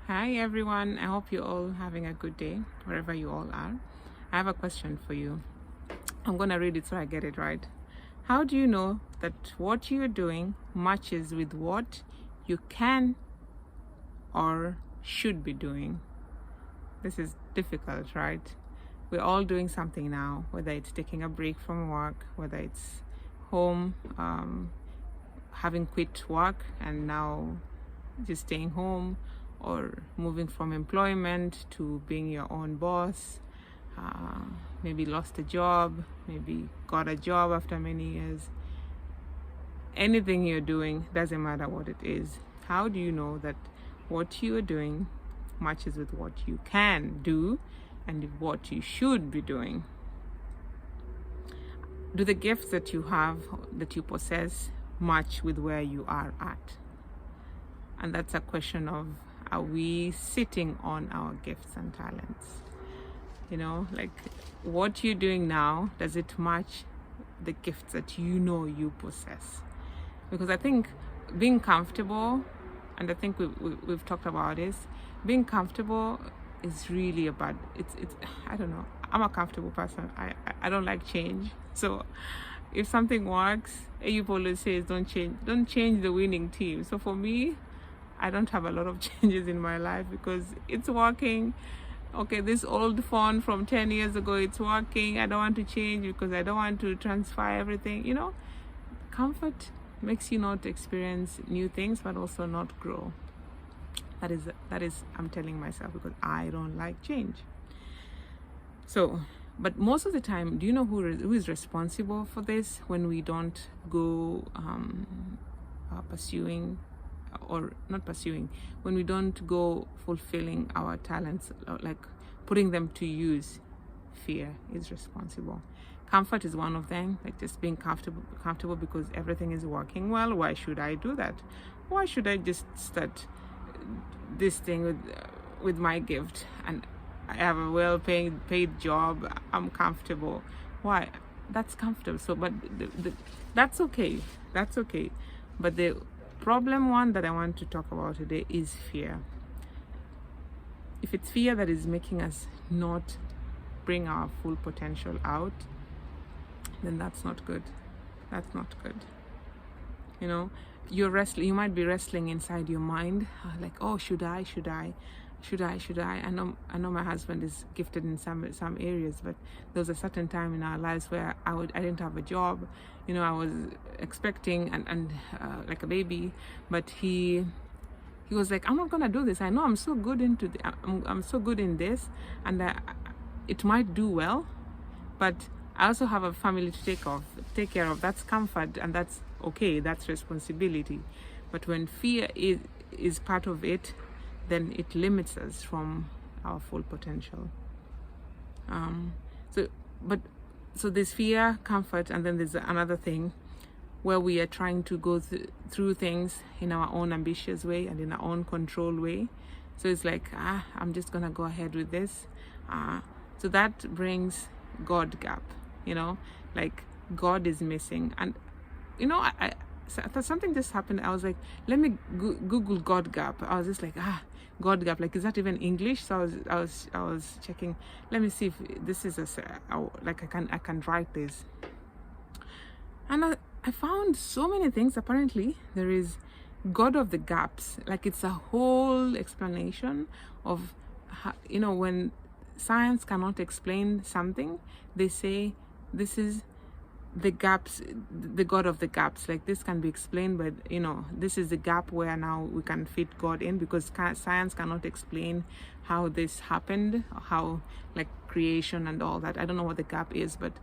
Hi everyone, I hope you're all having a good day wherever you all are. I have a question for you. I'm gonna read it so I get it right. How do you know that what you're doing matches with what you can or should be doing? This is difficult, right? We're all doing something now, whether it's taking a break from work, whether it's home, having quit work and now just staying home, or moving from employment to being your own boss, uh, maybe lost a job, maybe got a job after many years. Anything you're doing, doesn't matter what it is. How do you know that what you're doing matches with what you can do and what you should be doing? Do the gifts that you have, that you possess, match with where you are at? And that's a question of, are we sitting on our gifts and talents? Like what you're doing now, does it match the gifts that you possess? Because I think being comfortable, and I think we've talked about this, being comfortable is really about, it's I don't know, I'm a comfortable person. I don't like change. So if something works, Ayub always says don't change the winning team. So for me, I don't have a lot of changes in my life because it's working. Okay, this old phone from 10 years ago, it's working. I don't want to change because I don't want to transfer everything. Comfort makes you not experience new things, but also not grow. That is I'm telling myself, because I don't like change. So, but most of the time, do you know who is responsible for this when we don't go pursuing, or not pursuing, when we don't go fulfilling our talents, like putting them to use? Fear is responsible. Comfort is one of them, like just being comfortable because everything is working well. Why should I do that? Why should I just start this thing with my gift, and I have a paid job, I'm comfortable? Why? That's comfortable. So but that's okay, but the problem one that I want to talk about today is fear. If it's fear that is making us not bring our full potential out, then that's not good. You might be wrestling inside your mind, like, oh, should I? I know my husband is gifted in some areas, but there was a certain time in our lives where I didn't have a job. I was expecting and like a baby, but he was like, I'm not gonna do this. I know I'm so good I'm so good in this, and it might do well, but I also have a family to take care of. That's comfort, and that's okay. That's responsibility. But when fear is part of it, then it limits us from our full potential. So there's fear, comfort, and then there's another thing where we are trying to go through things in our own ambitious way and in our own control way. So it's like, I'm just gonna go ahead with this. So that brings God gap. Like God is missing, and something just happened. I was like, let me Google God gap. I was just like, God gap, like, is that even English? So I was checking. Let me see if this is like I can write this. And I found so many things. Apparently there is God of the gaps. Like, it's a whole explanation of when science cannot explain something, they say this is the gaps, the God of the gaps. Like, this can be explained, but this is the gap where now we can fit God in, because science cannot explain how this happened, how, like, creation and all that. I don't know what the gap is, but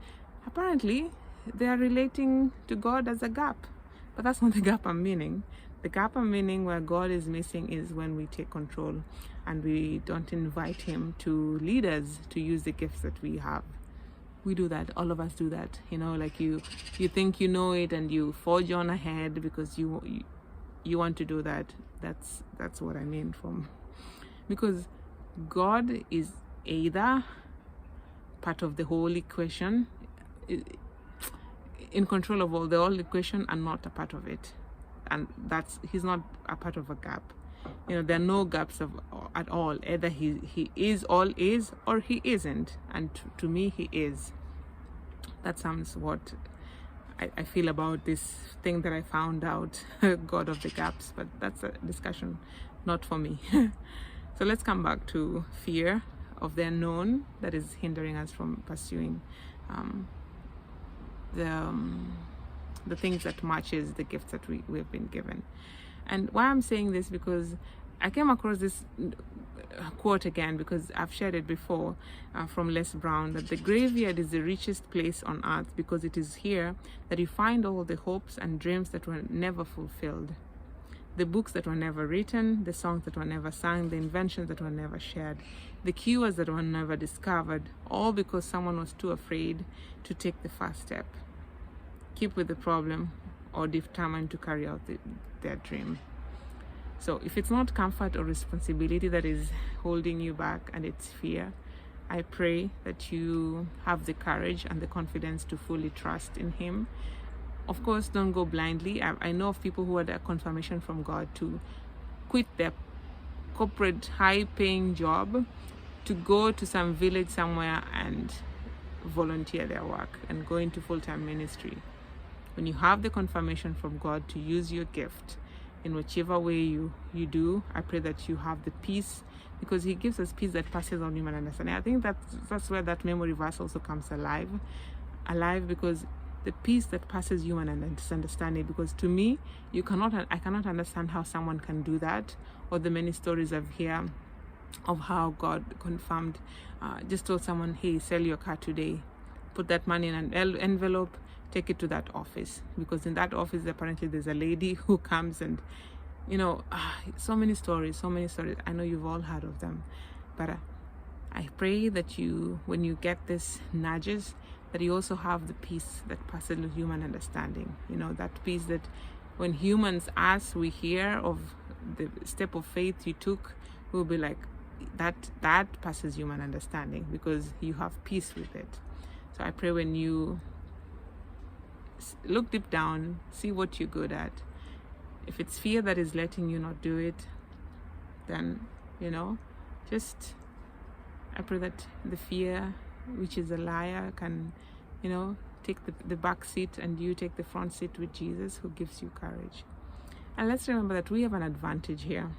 apparently they are relating to God as a gap. But that's not the gap I'm meaning. The gap I'm meaning, where God is missing, is when we take control and we don't invite him to lead us to use the gifts that we have. We do that. All of us do that. Like you think you know it and you forge on ahead because you want to do that. That's what I mean from, because God is either part of the whole equation, in control of all the whole equation, and not a part of it. And he's not a part of a gap. There are no gaps at all. Either he is all is, or he isn't. And to me, he is. That sounds what I feel about this thing that I found out, God of the gaps. But that's a discussion not for me. So let's come back to fear of the unknown that is hindering us from pursuing the things that matches the gifts that we've been given. And why I'm saying this, because I came across this quote again, because I've shared it before, from Les Brown, that the graveyard is the richest place on earth because it is here that you find all the hopes and dreams that were never fulfilled, the books that were never written, the songs that were never sung, the inventions that were never shared, the cures that were never discovered, all because someone was too afraid to take the first step, keep with the problem, or determined to carry out their dream. So if it's not comfort or responsibility that is holding you back, and it's fear, I pray that you have the courage and the confidence to fully trust in him. Of course, don't go blindly. I know of people who had a confirmation from God to quit their corporate high-paying job to go to some village somewhere and volunteer their work and go into full-time ministry. When you have the confirmation from God to use your gift in whichever way you do, I pray that you have the peace, because he gives us peace that passes all human understanding. I think that's where that memory verse also comes alive, because the peace that passes human understanding, because to me, I cannot understand how someone can do that, or the many stories I've heard of how God confirmed, just told someone, hey, sell your car today, put that money in an envelope, take it to that office, because in that office apparently there's a lady who comes and, so many stories. I know you've all heard of them, but I pray that when you get this nudges, that you also have the peace that passes human understanding. That peace that when humans ask, we hear of the step of faith you took, we'll be like, that passes human understanding, because you have peace with it. So I pray when you look deep down, see what you're good at. If it's fear that is letting you not do it, then I pray that the fear, which is a liar, can take the back seat, and you take the front seat with Jesus, who gives you courage. And let's remember that we have an advantage here,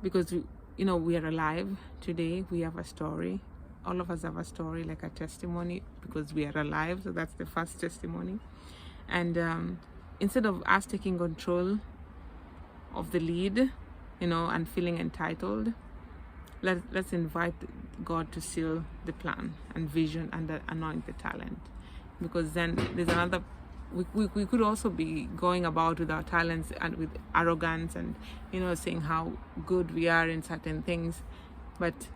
because we are alive today. We have a story. All of us have a story, like a testimony, because we are alive. So that's the first testimony. And instead of us taking control of the lead, and feeling entitled, let's invite God to seal the plan and vision and anoint the talent. Because then there's another, we could also be going about with our talents and with arrogance and, saying how good we are in certain things. But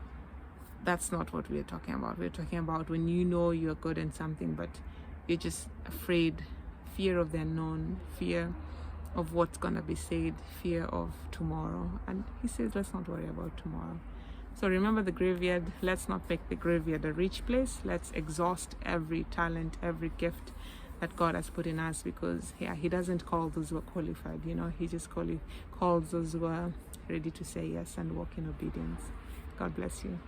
that's not what we're talking about. We're talking about when you're good in something, but you're just afraid, fear of the unknown, fear of what's going to be said, fear of tomorrow. And he says, let's not worry about tomorrow. So remember the graveyard. Let's not make the graveyard a rich place. Let's exhaust every talent, every gift that God has put in us, because he doesn't call those who are qualified. He just calls those who are ready to say yes and walk in obedience. God bless you.